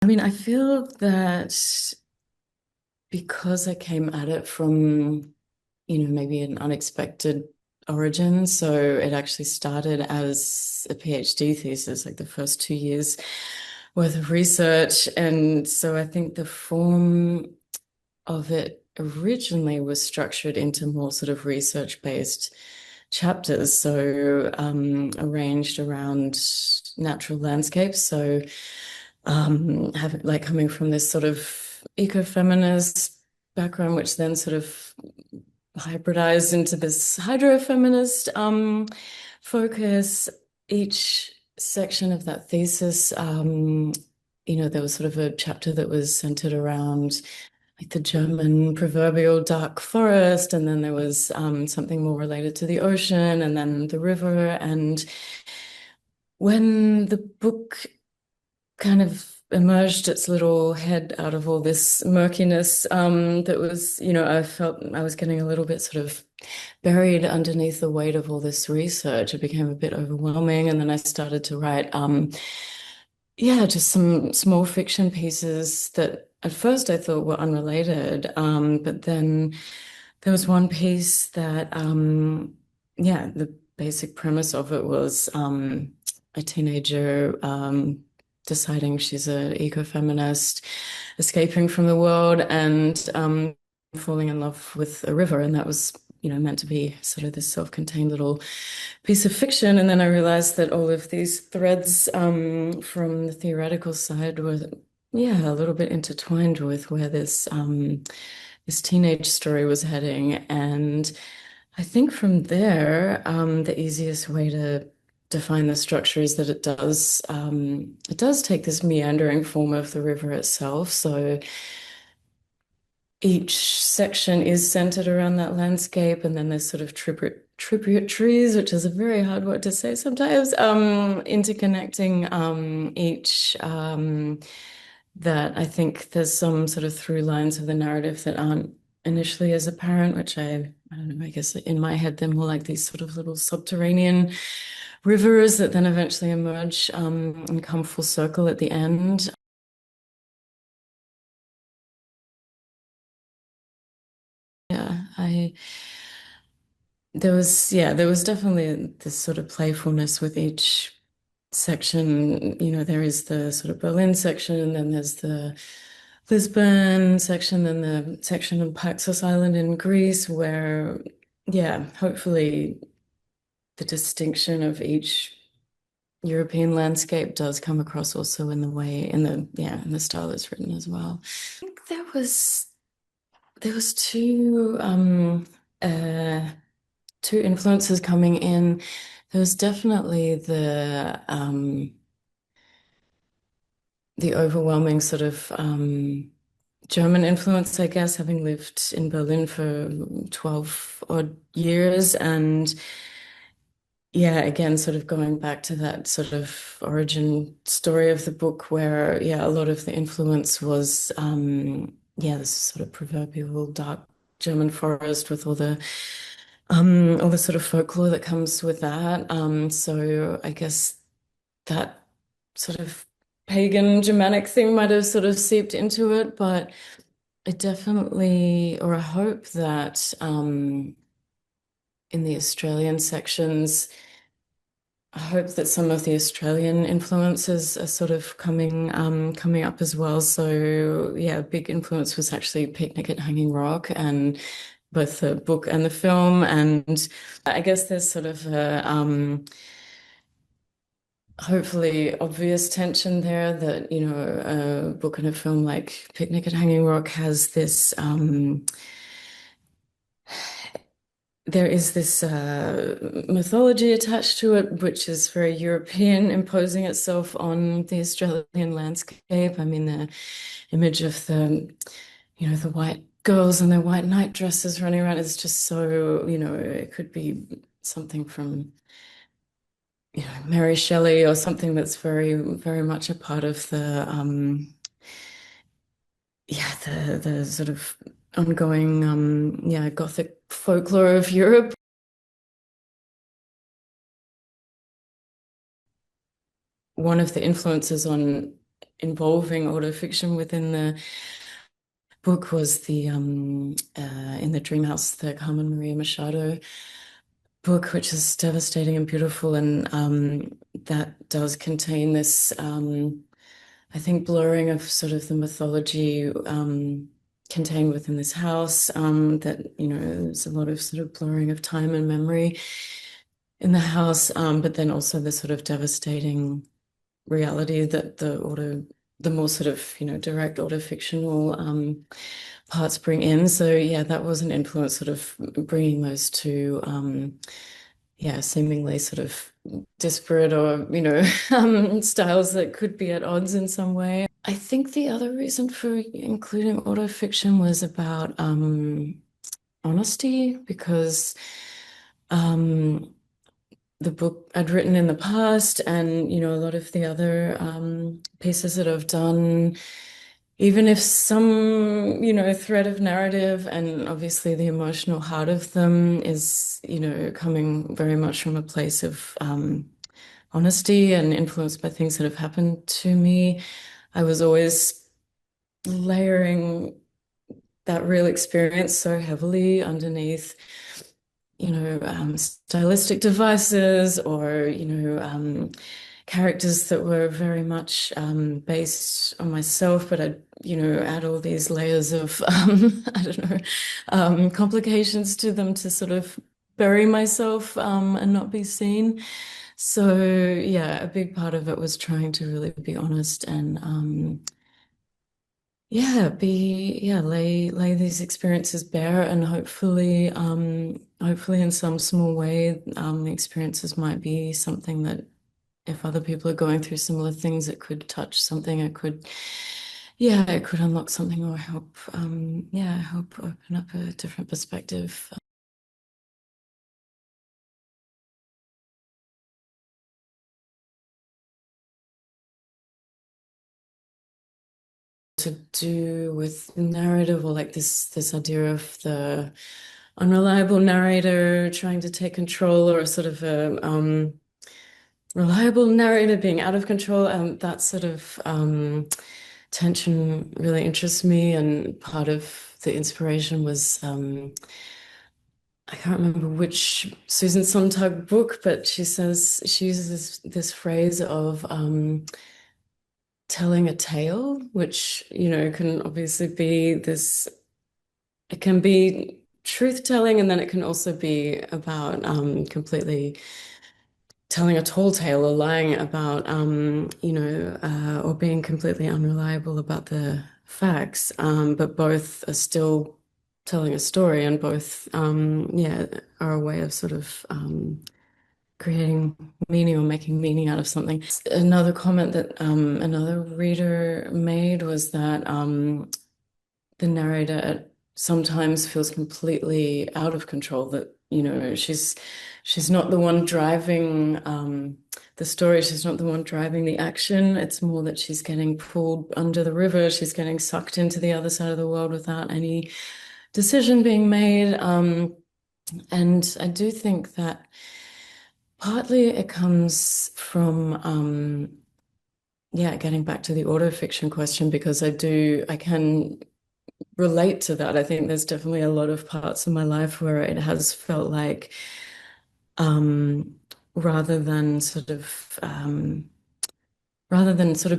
I mean, I feel that because I came at it from, maybe an unexpected origin. So it actually started as a PhD thesis, like the first 2 years worth of research. And so I think the form of it originally was structured into more sort of research-based chapters, so arranged around natural landscapes. So having like coming from this sort of ecofeminist background, which then sort of hybridized into this hydrofeminist focus. Each section of that thesis, there was sort of a chapter that was centered around like the German proverbial dark forest, and then there was something more related to the ocean, and then the river. And when the book kind of emerged its little head out of all this murkiness, that was, I felt I was getting a little bit sort of buried underneath the weight of all this research. It became a bit overwhelming, and then I started to write, yeah, just some small fiction pieces that at first I thought were unrelated, but then there was one piece that, yeah, the basic premise of it was a teenager deciding she's an ecofeminist, escaping from the world, and falling in love with a river. And that was, meant to be sort of this self-contained little piece of fiction. And then I realized that all of these threads from the theoretical side were, yeah, a little bit intertwined with where this teenage story was heading. And I think from there, the easiest way to define the structure is that it does take this meandering form of the river itself. So each section is centered around that landscape, and then there's sort of tributaries, which is a very hard word to say sometimes, interconnecting each. That I think there's some sort of through lines of the narrative that aren't initially as apparent, which I don't know, I guess in my head they're more like these sort of little subterranean rivers that then eventually emerge and come full circle at the end. Yeah, there was definitely this sort of playfulness with each section. There is the sort of Berlin section, and then there's the Lisbon section, then the section on Paxos Island in Greece, where, yeah, hopefully the distinction of each European landscape does come across also in the way, in the style it's written as well. I think there was uh two influences coming in. There was definitely the overwhelming sort of German influence, I guess, having lived in Berlin for 12 odd years. And yeah, again, sort of going back to that sort of origin story of the book where, yeah, a lot of the influence was, yeah, this sort of proverbial dark German forest with all the sort of folklore that comes with that. So I guess that sort of pagan Germanic thing might have sort of seeped into it, but it definitely, or I hope that in the Australian sections, I hope that some of the Australian influences are sort of coming up as well. So yeah, a big influence was actually Picnic at Hanging Rock, and both the book and the film. And I guess there's sort of a hopefully obvious tension there that, a book and a film like Picnic at Hanging Rock has this there is this mythology attached to it, which is very European, imposing itself on the Australian landscape. I mean, the image of the white girls in their white night dresses running around is just so, it could be something from Mary Shelley or something that's very, very much a part of the yeah, the sort of ongoing yeah, Gothic folklore of Europe. One of the influences on involving autofiction within the book was the in the Dream House, the Carmen Maria Machado book, which is devastating and beautiful, and that does contain this I think blurring of sort of the mythology contained within this house, that, there's a lot of sort of blurring of time and memory in the house, but then also the sort of devastating reality that the more sort of, direct autofictional parts bring in. So yeah, that was an influence, sort of bringing those two, yeah, seemingly sort of disparate or, styles that could be at odds in some way. I think the other reason for including autofiction was about honesty, because um, the book I'd written in the past, and a lot of the other pieces that I've done, even if some thread of narrative and obviously the emotional heart of them is coming very much from a place of honesty and influenced by things that have happened to me, I was always layering that real experience so heavily underneath stylistic devices, or, characters that were very much based on myself, but I'd, add all these layers of, I don't know, complications to them to sort of bury myself and not be seen. So, yeah, a big part of it was trying to really be honest and, yeah, lay these experiences bare, and hopefully in some small way, the experiences might be something that if other people are going through similar things, it could touch something, it could unlock something, or help, help open up a different perspective. To do with narrative, or like this idea of the unreliable narrator trying to take control, or a sort of a reliable narrator being out of control. That sort of tension really interests me, and part of the inspiration was I can't remember which Susan Sontag book, but she uses this phrase of telling a tale, which can obviously be this. It can be truth telling, and then it can also be about completely telling a tall tale, or lying about, or being completely unreliable about the facts. But both are still telling a story, and both, are a way of sort of creating meaning, or making meaning out of something. Another comment that another reader made was that the narrator sometimes feels completely out of control, that she's not the one driving the story, she's not the one driving the action. It's more that she's getting pulled under the river, she's getting sucked into the other side of the world without any decision being made. And I do think that partly it comes from getting back to the autofiction question, because I can relate to that. I think there's definitely a lot of parts of my life where it has felt like, um, rather than sort of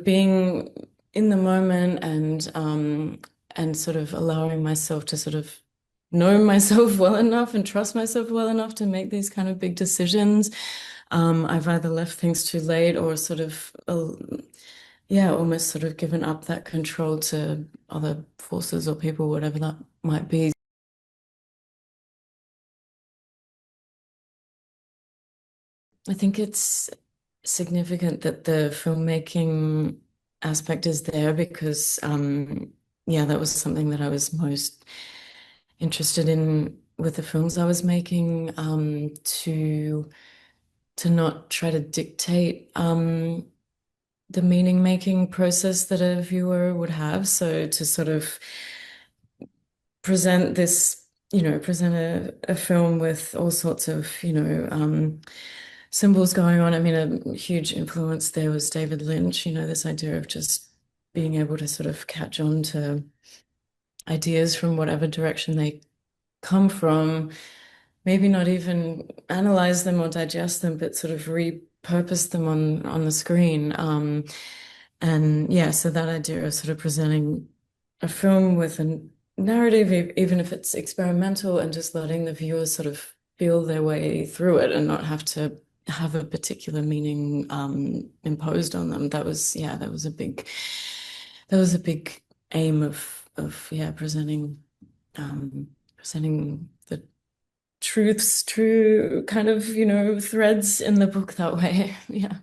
being in the moment, and sort of allowing myself to sort of know myself well enough and trust myself well enough to make these kind of big decisions. I've either left things too late, or sort of almost sort of given up that control to other forces or people, whatever that might be. I think it's significant that the filmmaking aspect is there, because that was something that I was most interested in with the films I was making, to to not try to dictate the meaning making process that a viewer would have. So to sort of present this, present a film with all sorts of, symbols going on. I mean, a huge influence there was David Lynch, this idea of just being able to sort of catch on to ideas from whatever direction they come from, maybe not even analyze them or digest them, but sort of repurpose them on the screen. And yeah, so that idea of sort of presenting a film with a narrative, even if it's experimental, and just letting the viewers sort of feel their way through it and not have to have a particular meaning imposed on them. Yeah, that was a big aim of yeah, presenting the truths, true kind of, threads in the book that way. Yeah.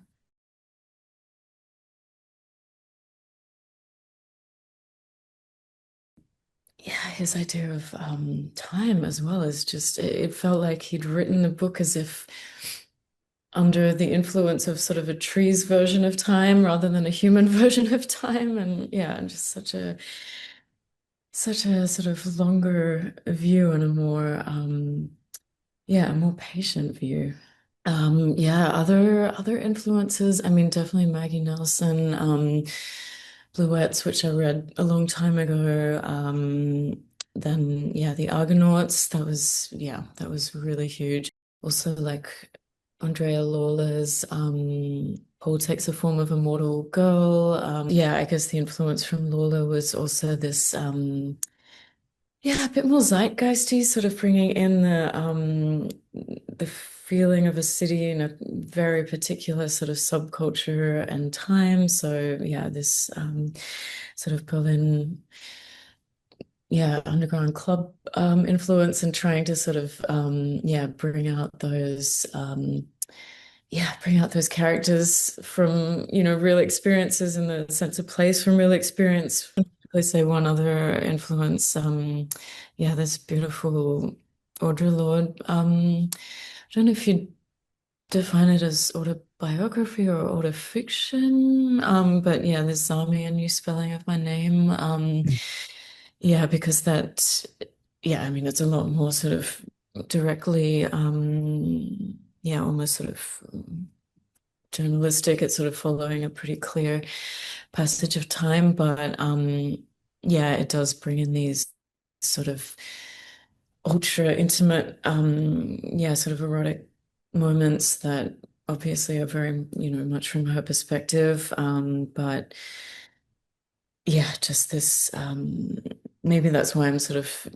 Yeah, his idea of time as well is just, it felt like he'd written the book as if under the influence of sort of a tree's version of time rather than a human version of time. And yeah, and just such a sort of longer view and a more yeah, a more patient view. Yeah, other influences. I mean, definitely Maggie Nelson, Bluets, which I read a long time ago. Then yeah, the Argonauts. That was really huge. Also like Andrea Lawler's Paul Takes a Form of a Mortal Girl. Yeah, I guess the influence from Lawler was also this yeah, a bit more zeitgeisty, sort of bringing in the feeling of a city in a very particular sort of subculture and time. So yeah, this sort of Berlin, yeah, underground club influence, and trying to sort of yeah, bring out those characters from, real experiences in the sense of place from real experience. I say one other influence, yeah, this beautiful Audre Lorde. I don't know if you define it as autobiography or autofiction, but yeah, the Zami, a new spelling of my name. Yeah, because yeah, I mean, it's a lot more sort of directly, yeah, almost sort of journalistic. It's sort of following a pretty clear passage of time, but yeah, it does bring in these sort of ultra intimate, yeah, sort of erotic moments that obviously are very, much from her perspective, but yeah, just this, maybe that's why I'm sort of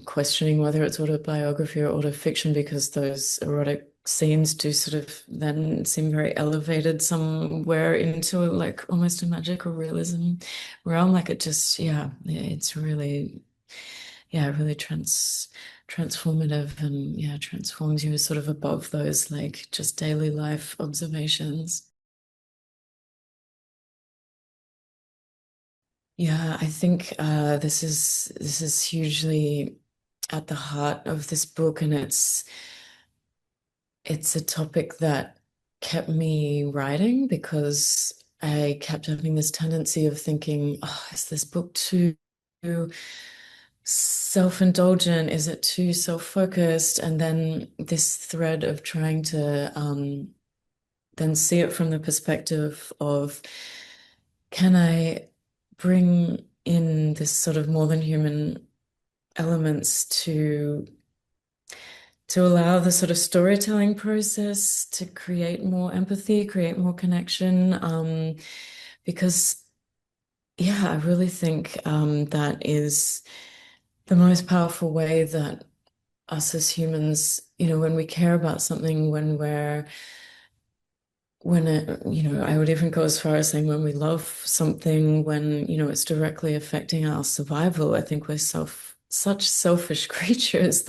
questioning whether it's autobiography or autofiction, because those erotic scenes do sort of then seem very elevated somewhere into like almost a magical realism realm. Like it just, yeah, it's really, yeah, really transformative, and yeah, transforms you sort of above those like just daily life observations. Yeah, I think this is hugely at the heart of this book, and it's a topic that kept me writing because I kept having this tendency of thinking, oh, is this book too self-indulgent? Is it too self-focused? And then this thread of trying to then see it from the perspective of, can I bring in this sort of more than human elements to allow the sort of storytelling process to create more empathy, create more connection. Because yeah, I really think that is the most powerful way that us as humans, when we care about something, I would even go as far as saying when we love something, when, it's directly affecting our survival. I think we're such selfish creatures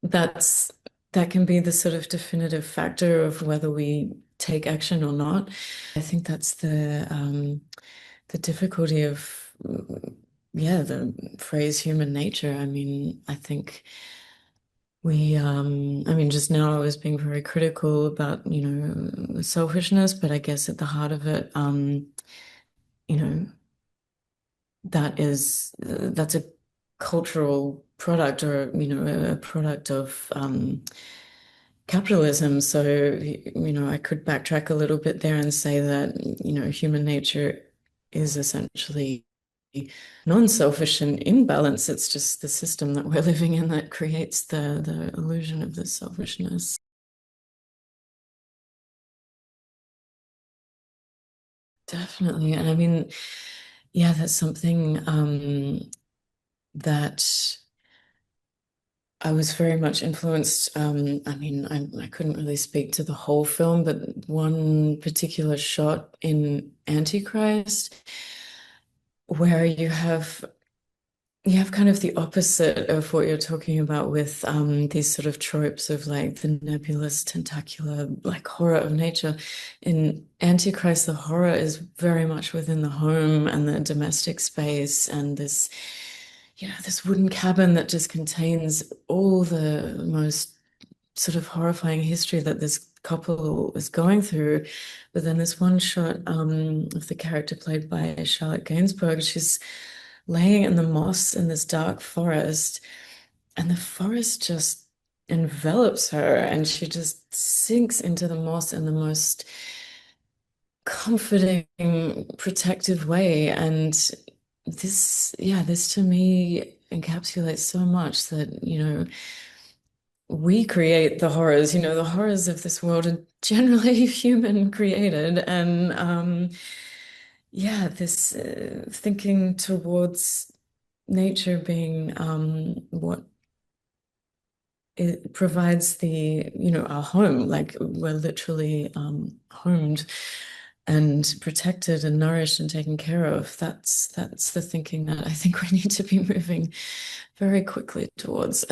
that's that can be the sort of definitive factor of whether we take action or not. I think that's the difficulty of yeah, the phrase human nature. I mean, I think I mean, just now I was being very critical about, selfishness, but I guess at the heart of it, you know, that's a cultural product, or, a product of capitalism. So, I could backtrack a little bit there and say that, human nature is essentially non-selfish and in balance. It's just the system that we're living in that creates the illusion of this selfishness. Definitely. And I mean, yeah, that's something that I was very much influenced. I mean, I couldn't really speak to the whole film, but one particular shot in Antichrist where you have kind of the opposite of what you're talking about with these sort of tropes of like the nebulous, tentacular, like horror of nature. In Antichrist, the horror is very much within the home and the domestic space, and this wooden cabin that just contains all the most sort of horrifying history that this couple is going through. But then this one shot of the character played by Charlotte Gainsbourg, she's laying in the moss in this dark forest, and the forest just envelops her, and she just sinks into the moss in the most comforting, protective way. And this to me encapsulates so much that, we create the horrors. The horrors of this world are generally human created. And yeah, this thinking towards nature being what it provides our home, like we're literally homed and protected and nourished and taken care of. That's the thinking that I think we need to be moving very quickly towards.